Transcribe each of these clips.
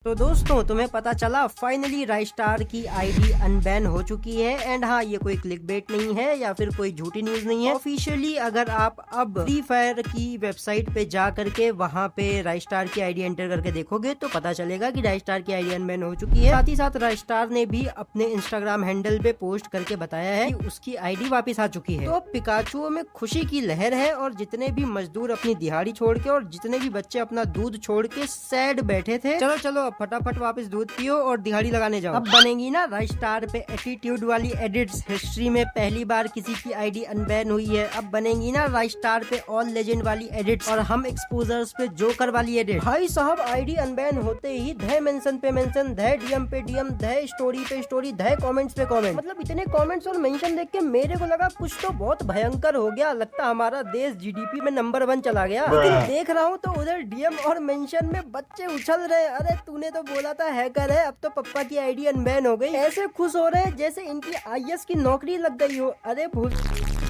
तो दोस्तों तुम्हें पता चला फाइनली राइस्टार की आईडी अनबैन हो चुकी है। एंड हाँ, ये कोई क्लिकबेट नहीं है या फिर कोई झूठी न्यूज नहीं है। ऑफिशियली अगर आप अब फ्री फायर की वेबसाइट पे जा करके वहाँ पे राइस्टार की आईडी एंटर करके देखोगे तो पता चलेगा कि राइस्टार की आईडी अनबैन हो चुकी है। साथ ही साथ राइस्टार ने भी अपने इंस्टाग्राम हैंडल पे पोस्ट करके बताया है कि उसकी आईडी वापस आ चुकी है। तो अब पिकाचू में खुशी की लहर है और जितने भी मजदूर अपनी दिहाड़ी छोड़ के और जितने भी बच्चे अपना दूध छोड़ के सैड बैठे थे, चलो चलो अब फटाफट वापस दूध पियो और दिहाड़ी लगाने जाओ। अब बनेगी ना राइस्टार पे एटीट्यूड वाली एडिट्स। हिस्ट्री में पहली बार किसी की आईडी अनबैन हुई है। अब बनेगी ना राइस्टार पे ऑल लेजेंड वाली एडिट्स और हम एक्सपोजर्स पे जोकर वाली एडिट। भाई साहब, आईडी अनबैन होते ही धय मेंशन पे मेंशन, धय डीएम पे डीएम, धय स्टोरी पे स्टोरी, धय कमेंट्स पे कमेंट। मतलब इतने कमेंट्स और मेंशन देख के मेरे को लगा कुछ तो बहुत भयंकर हो गया। लगता हमारा देश जीडीपी में नंबर 1 चला गया। लेकिन देख रहा हूँ तो उधर डीएम और मेंशन में बच्चे उछल रहे। अरे तूने तो बोला था हैकर है, अब तो पप्पा की आईडी अनबैन हो गई। ऐसे खुश हो रहे हैं जैसे इनकी आईएएस की नौकरी लग गई हो। अरे भूल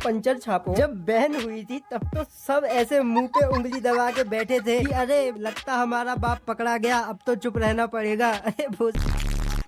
पंचर छापो। जब बैन हुई थी तब तो सब ऐसे मुंह पे उंगली दबा के बैठे थे कि अरे लगता हमारा बाप पकड़ा गया, अब तो चुप रहना पड़ेगा। अरे भूल,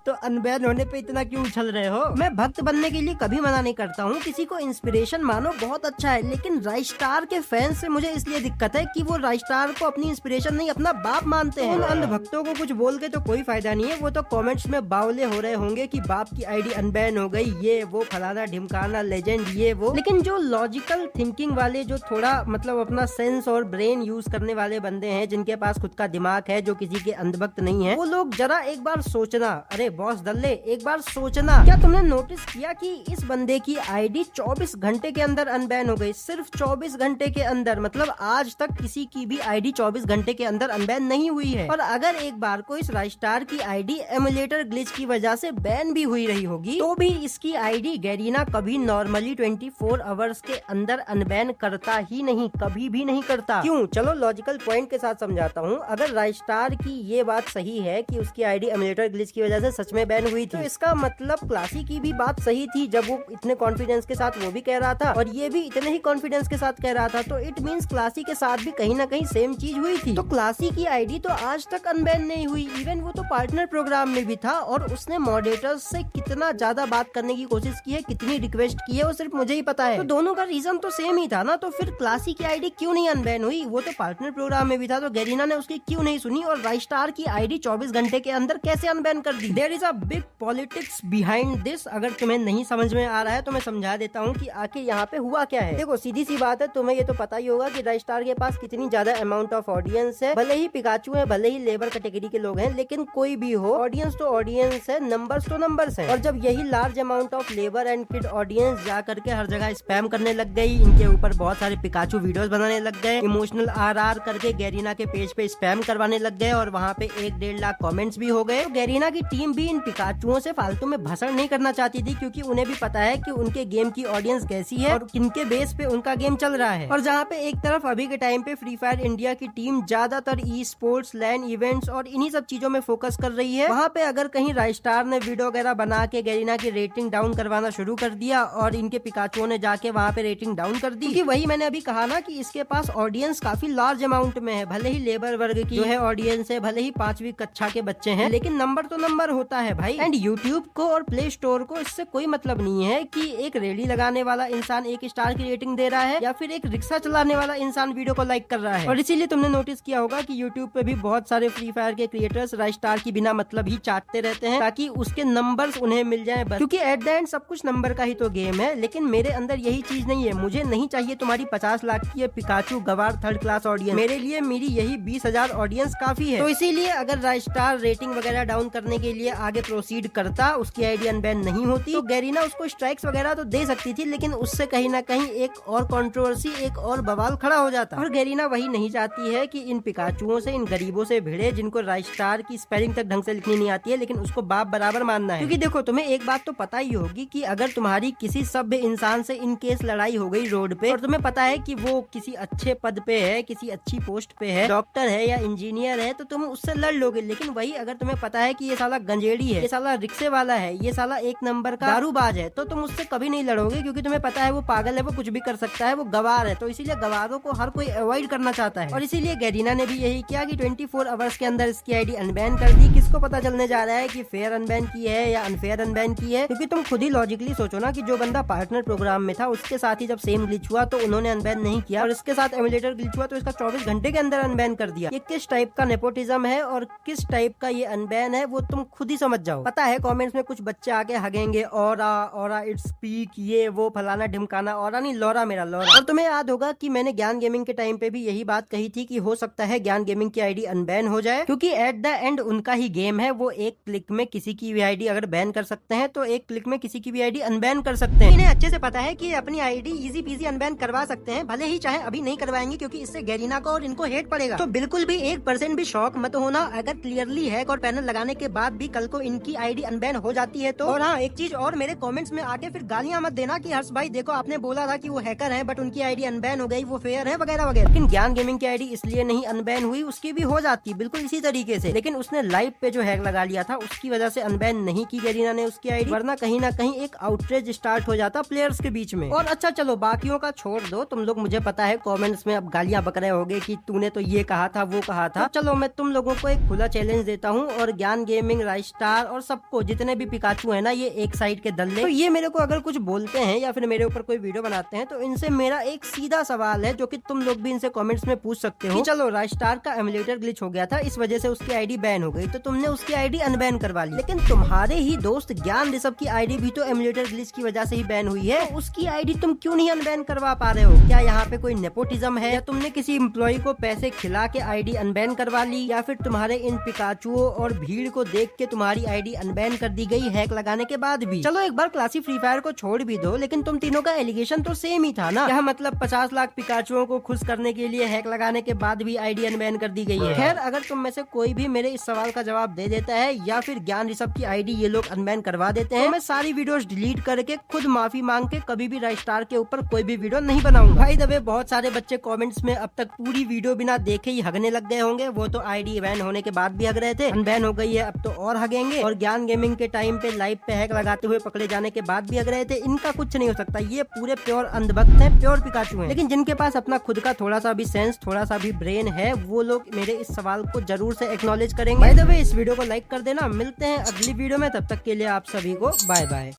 तो अनबैन होने पे इतना क्यों उछल रहे हो? मैं भक्त बनने के लिए कभी मना नहीं करता हूँ, किसी को इंस्पिरेशन मानो बहुत अच्छा है। लेकिन राइस्टार के फैंस से मुझे इसलिए दिक्कत है कि वो राइस्टार को अपनी इंस्पिरेशन नहीं अपना बाप मानते हैं। उन अंध भक्तों को कुछ बोल के तो कोई फायदा नहीं है। वो तो कमेंट्स में बावले हो रहे होंगे कि बाप की आईडी अनबैन हो गई, ये वो फलाना ढिमकाना लेजेंड ये वो। लेकिन जो लॉजिकल थिंकिंग वाले, जो थोड़ा मतलब अपना सेंस और ब्रेन यूज करने वाले बंदे हैं, जिनके पास खुद का दिमाग है, जो किसी के अंधभक्त नहीं है, वो लोग जरा एक बार सोचना। अरे बॉस दल्ले, एक बार सोचना, क्या तुमने नोटिस किया कि इस बंदे की आईडी 24 घंटे के अंदर अनबैन हो गई? सिर्फ 24 घंटे के अंदर। मतलब आज तक किसी की भी आईडी 24 घंटे के अंदर अनबैन नहीं हुई है। और अगर एक बार को इस राइस्टार की आईडी एमुलेटर ग्लिच की वजह से बैन भी हुई रही होगी तो भी इसकी आईडी गैरीना कभी नॉर्मली 24 आवर्स के अंदर अनबैन करता ही नहीं, कभी भी नहीं करता। क्यों? चलो लॉजिकल पॉइंट के साथ समझाता हूँ। अगर राइस्टार की ये बात सही है कि उसकी आईडी एमुलेटर ग्लिच की वजह से सच में बैन हुई थी, तो इसका मतलब क्लासी की भी बात सही थी जब वो इतने कॉन्फिडेंस के साथ वो भी कह रहा था और ये भी इतने ही कॉन्फिडेंस के साथ कह रहा था। तो इट मींस क्लासी के साथ भी कहीं ना कहीं सेम चीज हुई थी। तो क्लासी की आईडी तो आज तक अनबैन नहीं हुई। इवन वो तो पार्टनर प्रोग्राम में भी था और उसने मॉडरेटर्स से कितना ज्यादा बात करने की कोशिश की है, कितनी रिक्वेस्ट की है, वो सिर्फ मुझे ही पता है। तो दोनों का रीजन तो सेम ही था ना। तो फिर क्लासी की आईडी क्यों नहीं अनबैन हुई? वो तो पार्टनर प्रोग्राम में भी था, तो गैरीना ने उसकी क्यों नहीं सुनी और राइस्टार की आईडी 24 घंटे के अंदर कैसे अनबैन कर दी? There is a big politics behind this. अगर तुम्हें नहीं समझ में आ रहा है तो मैं समझा देता हूँ कि आखिर यहाँ पे हुआ क्या है। देखो सीधी सी बात है, तुम्हें ये तो पता ही होगा कि राइस्टार के पास कितनी ज्यादा अमाउंट ऑफ ऑडियंस है। भले ही पिकाचू है, भले ही लेबर कैटेगरी के लोग हैं, लेकिन कोई भी हो, ऑडियंस तो ऑडियंस है, नंबर्स तो नंबर्स है। और जब यही large amount of labour and kid audience जा करके हर जगह स्पैम करने लग गई, इनके ऊपर बहुत सारे पिकाचू वीडियोस बनाने लग गए, इमोशनल आरआर करके गैरीना के पेज पे स्पैम करवाने लग गए और वहाँ पे 1-1.5 लाख कमेंट्स भी हो गए, तो गैरीना की टीम भी इन पिकाचुओं से फालतू में भाषण नहीं करना चाहती थी, क्योंकि उन्हें भी पता है कि उनके गेम की ऑडियंस कैसी है और किनके बेस पे उनका गेम चल रहा है। और जहाँ पे एक तरफ अभी के टाइम पे फ्री फायर इंडिया की टीम ज्यादातर ई स्पोर्ट्स, लैन इवेंट्स और इन्हीं सब चीजों में फोकस कर रही है, वहाँ पे अगर कहीं राइस्टार ने वीडियो वगैरह बना के गैरीना की रेटिंग डाउन करवाना शुरू कर दिया और इनके पिकाचुओं ने जाके वहाँ पे रेटिंग डाउन कर दी, क्योंकि वही मैंने अभी कहा ना कि इसके पास ऑडियंस काफी लार्ज अमाउंट में है। भले ही लेबर वर्ग की जो है ऑडियंस है, भले ही 5वीं कक्षा के बच्चे हैं, लेकिन नंबर तो नंबर होता है भाई। एंड यूट्यूब को और प्ले स्टोर को इससे कोई मतलब नहीं है कि एक रेडी लगाने वाला इंसान 1 स्टार की रेटिंग दे रहा है या फिर एक रिक्शा चलाने वाला इंसान वीडियो को लाइक कर रहा है। और इसीलिए तुमने नोटिस किया होगा कि यूट्यूब पे भी बहुत सारे फ्री फायर के क्रिएटर्स राइस्टार की बिना मतलब ही चाटते रहते हैं ताकि उसके नंबर्स उन्हें मिल जाए बस। क्योंकि एट द एंड सब कुछ नंबर का ही तो गेम है। लेकिन मेरे अंदर यही चीज नहीं है। मुझे नहीं चाहिए तुम्हारी 50 लाख की पिकाचू गवार 3rd क्लास ऑडियंस। मेरे लिए मेरी यही 20,000 ऑडियंस काफी है। तो इसीलिए अगर राइस्टार रेटिंग वगैरह डाउन करने के लिए आगे प्रोसीड करता, उसकी आईडी अनबैन नहीं होती, तो गैरीना उसको स्ट्राइक्स वगैरह तो दे सकती थी, लेकिन उससे कहीं ना कहीं एक और कंट्रोवर्सी, एक और बवाल खड़ा हो जाता। और गैरीना वही नहीं चाहती है कि इन पिकाचुओं से, इन गरीबों से भिड़े जिनको राइस्टार की स्पेलिंग तक ढंग से लिखनी नहीं आती है, लेकिन उसको बाप बराबर मानना है। क्योंकि देखो तुम्हें एक बात तो पता ही होगी कि अगर तुम्हारी किसी सभ्य इंसान से इन केस लड़ाई हो गई रोड पे और तुम्हें पता है कि वो किसी अच्छे पद पे है, किसी अच्छी पोस्ट पे है, डॉक्टर है या इंजीनियर है, तो तुम उससे लड़ लोगे। लेकिन वही अगर तुम्हें पता है कि ये साला गंजेड़ नशेड़ी है, ये साला रिक्शे वाला है, ये साला एक नंबर का दारूबाज है, तो तुम उससे कभी नहीं लड़ोगे क्योंकि तुम्हें पता है वो पागल है, वो कुछ भी कर सकता है, वो गवार है। तो इसीलिए गवारों को हर कोई अवॉइड करना चाहता है और इसीलिए गैरीना ने भी यही किया कि 24 आवर्स के अंदर इसकी आईडी अनबैन कर दी। किसको पता चलने जा रहा है कि फेयर अनबैन की है या अनफेयर अनबैन की है, क्योंकि तुम खुद ही लॉजिकली सोचो ना कि जो बंदा पार्टनर प्रोग्राम में था उसके साथ ही जब सेम ग्लिच हुआ तो उन्होंने अनबैन नहीं किया, और इसके साथ एमुलेटर ग्लिच हुआ तो इसका 24 घंटे के अंदर अनबैन कर दिया। ये किस टाइप का नेपोटिज्म है और किस टाइप का ये अनबैन है वो तुम खुद ही समझ जाओ। पता है कमेंट्स में कुछ बच्चे आके हगेंगे ऑरा इट्स पीक, ये वो फलाना ढिमकाना, ऑरा नहीं लौरा मेरा लौरा। और तुम्हें याद होगा कि मैंने ज्ञान गेमिंग के टाइम पे भी यही बात कही थी कि हो सकता है ज्ञान गेमिंग की आईडी अनबैन हो जाए, क्योंकि एट द एंड उनका ही गेम है, वो एक क्लिक में किसी की भी आईडी अगर बैन कर सकते हैं तो एक क्लिक में किसी की भी आईडी अनबैन कर सकते हैं। इन्हें अच्छे से पता है कि अपनी आईडी इजी पीजी अनबैन करवा सकते हैं, भले ही चाहे अभी नहीं करवाएंगे क्योंकि इससे गैरीना को और इनको हेट पड़ेगा। तो बिल्कुल भी 1% भी शॉक मत होना अगर क्लियरली हैक और पैनल लगाने के बाद भी कल को इनकी आईडी अनबैन हो जाती है तो। और हाँ, एक चीज और, मेरे कमेंट्स में आके फिर गालियां मत देना कि हर्ष भाई देखो आपने बोला था कि वो हैकर है बट उनकी आईडी अनबैन हो गई, वो फेयर है वगैरह वगैरह। लेकिन ज्ञान गेमिंग की आईडी इसलिए नहीं अनबैन हुई, उसकी भी हो जाती बिल्कुल इसी तरीके से, लेकिन उसने लाइव पे जो हैक लगा लिया था उसकी वजह से अनबैन नहीं की गैरीना ने उसकी आईडी, वरना कहीं ना कहीं एक आउटरेज स्टार्ट हो जाता प्लेयर्स के बीच में। और अच्छा चलो बाकियों का छोड़ दो, तुम लोग मुझे पता है कमेंट्स में अब गालियां बक रहे होगे कि तूने तो ये कहा था वो कहा था। तो चलो मैं तुम लोगों को एक खुला चैलेंज देता हूँ और ज्ञान गेमिंग, राइस्टार और सबको, जितने भी पिकाचू है ना ये एक साइड के दल्ले, तो ये मेरे को अगर कुछ बोलते हैं या फिर मेरे ऊपर कोई वीडियो बनाते हैं तो इनसे मेरा एक सीधा सवाल है जो कि तुम लोग भी इनसे कमेंट्स में पूछ सकते हो कि चलो राइस्टार का एमुलेटर ग्लिच हो गया था, इस वजह से उसकी आईडी बैन हो गई, तो तुमने उसकी आईडी अनबैन करवा ली, लेकिन तुम्हारे ही दोस्त ज्ञान ऋषभ की आईडी भी तो एमुलेटर ग्लिच की वजह से ही बैन हुई है, तो उसकी आईडी तुम क्यों नहीं अनबैन करवा पा रहे हो? क्या यहाँ पे कोई नेपोटिज्म है, या तुमने किसी एम्प्लॉय को पैसे खिला के आईडी अनबैन करवा ली, या फिर तुम्हारे इन पिकाचुओं और भीड़ को देख के तुम्हारी आईडी अनबैन कर दी गई हैक लगाने के बाद भी? चलो एक बार क्लासी फ्री फायर को छोड़ भी दो, लेकिन तुम तीनों का एलिगेशन तो सेम ही था ना, क्या मतलब 50 लाख पिकाचुओं को खुश करने के लिए हैक लगाने के बाद भी आईडी अनबैन कर दी गई है। खैर अगर तुम में से कोई भी मेरे इस सवाल का जवाब दे देता है या फिर ज्ञान ऋषभ की आईडी ये लोग अनबैन करवा देते हैं, तो मैं सारी वीडियोस डिलीट करके खुद माफी मांग के कभी भी राइस्टार के ऊपर कोई भी वीडियो नहीं बनाऊंगा। भाई दबे बहुत सारे बच्चे कमेंट्स में अब तक पूरी वीडियो बिना देखे ही हगने लग गए होंगे, वो तो आईडी बैन होने के बाद भी हग रहे थे, अनबैन हो गई है अब तो और हगेंगे, और ज्ञान गेमिंग के टाइम पे लाइव पे हैक लगाते हुए पकड़े जाने के बाद भी हग रहे थे। इनका कुछ नहीं हो सकता, ये पूरे प्योर अंधभक्त हैं, प्योर पिकाचू हैं। लेकिन जिनके पास अपना खुद का थोड़ा सा भी सेंस, थोड़ा सा भी ब्रेन है, वो लोग मेरे इस सवाल को जरूर से एक्नॉलेज करेंगे। बाय द वे इस वीडियो को लाइक कर देना। मिलते हैं अगली वीडियो में, तब तक के लिए आप सभी को बाय बाय।